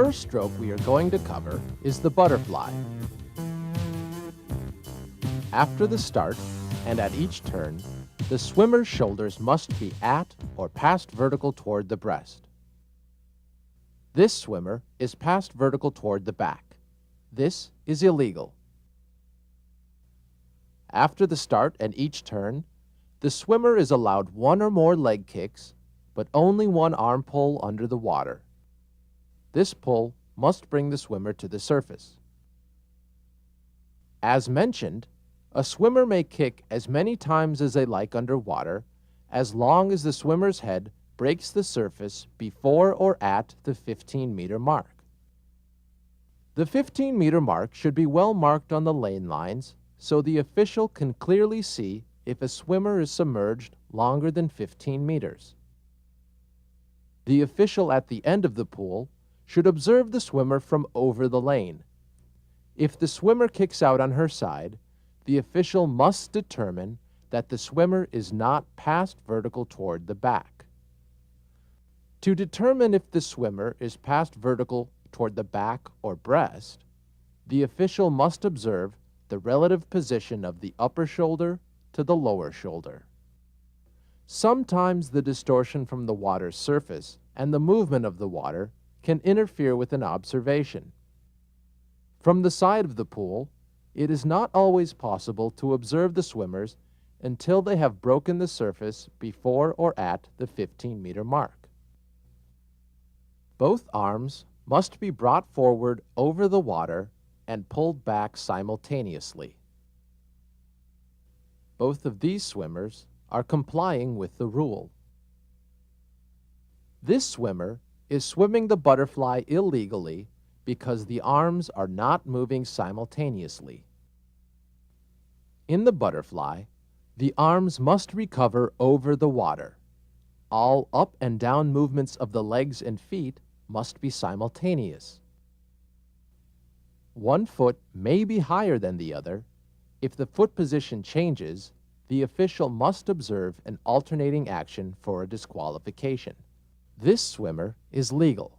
first stroke we are going to cover is the butterfly. After the start and at each turn, the swimmer's shoulders must be at or past vertical toward the breast. This swimmer is past vertical toward the back. This is illegal. After the start and each turn, the swimmer is allowed one or more leg kicks, but only one arm pull under the water. This pull must bring the swimmer to the surface. As mentioned, a swimmer may kick as many times as they like underwater, as long as the swimmer's head breaks the surface before or at the 15-meter mark. The 15-meter mark should be well marked on the lane lines so the official can clearly see if a swimmer is submerged longer than 15 meters. The official at the end of the pool should observe the swimmer from over the lane. If the swimmer kicks out on her side, the official must determine that the swimmer is not past vertical toward the back. To determine if the swimmer is past vertical toward the back or breast, the official must observe the relative position of the upper shoulder to the lower shoulder. Sometimes the distortion from the water's surface and the movement of the water can interfere with an observation. From the side of the pool, it is not always possible to observe the swimmers until they have broken the surface before or at the 15-meter mark. Both arms must be brought forward over the water and pulled back simultaneously. Both of these swimmers are complying with the rule. This swimmer is swimming the butterfly illegally because the arms are not moving simultaneously. In the butterfly, the arms must recover over the water. All up and down movements of the legs and feet must be simultaneous. One foot may be higher than the other. If the foot position changes, the official must observe an alternating action for a disqualification. This swimmer is legal.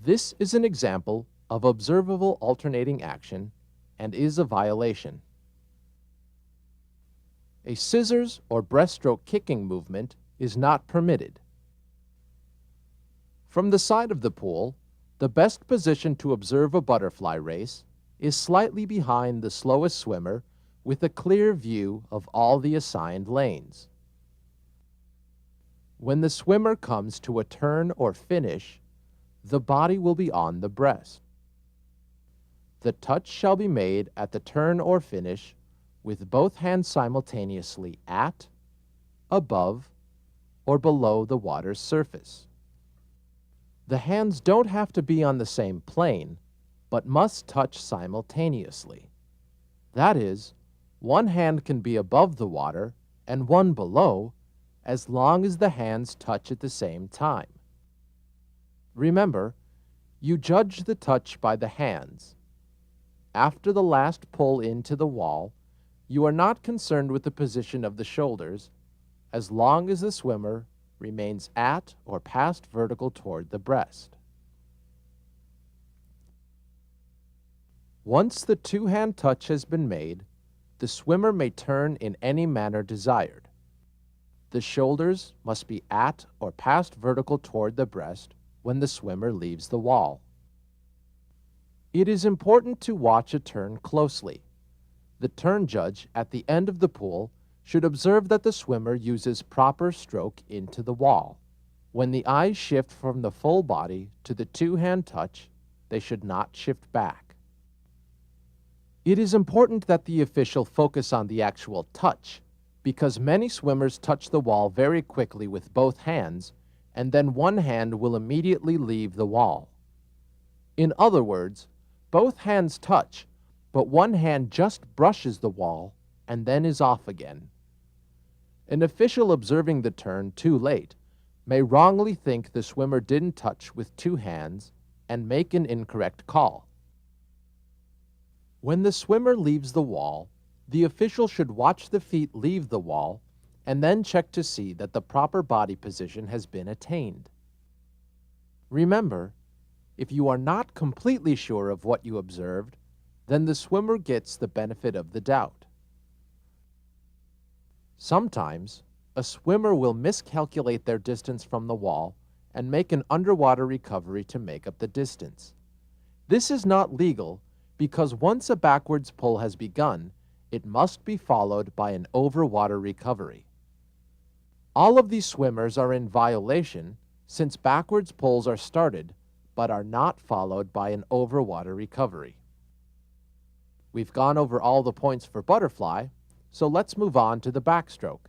This is an example of observable alternating action and is a violation. A scissors or breaststroke kicking movement is not permitted. From the side of the pool, the best position to observe a butterfly race is slightly behind the slowest swimmer with a clear view of all the assigned lanes. When the swimmer comes to a turn or finish, the body will be on the breast. The touch shall be made at the turn or finish with both hands simultaneously at, above, or below the water's surface. The hands don't have to be on the same plane, but must touch simultaneously. That is, one hand can be above the water and one below, as long as the hands touch at the same time. Remember, you judge the touch by the hands. After the last pull into the wall, you are not concerned with the position of the shoulders, as long as the swimmer remains at or past vertical toward the breast. Once the two-hand touch has been made, the swimmer may turn in any manner desired. The shoulders must be at or past vertical toward the breast when the swimmer leaves the wall. It is important to watch a turn closely. The turn judge at the end of the pool should observe that the swimmer uses proper stroke into the wall. When the eyes shift from the full body to the two-hand touch, they should not shift back. It is important that the official focus on the actual touch, because many swimmers touch the wall very quickly with both hands, and then one hand will immediately leave the wall. In other words, both hands touch, but one hand just brushes the wall and then is off again. An official observing the turn too late may wrongly think the swimmer didn't touch with two hands and make an incorrect call. When the swimmer leaves the wall, the official should watch the feet leave the wall and then check to see that the proper body position has been attained. Remember, if you are not completely sure of what you observed, then the swimmer gets the benefit of the doubt. Sometimes, a swimmer will miscalculate their distance from the wall and make an underwater recovery to make up the distance. This is not legal because once a backwards pull has begun, it must be followed by an overwater recovery. All of these swimmers are in violation since backwards pulls are started but are not followed by an overwater recovery. We've gone over all the points for butterfly, so let's move on to the backstroke.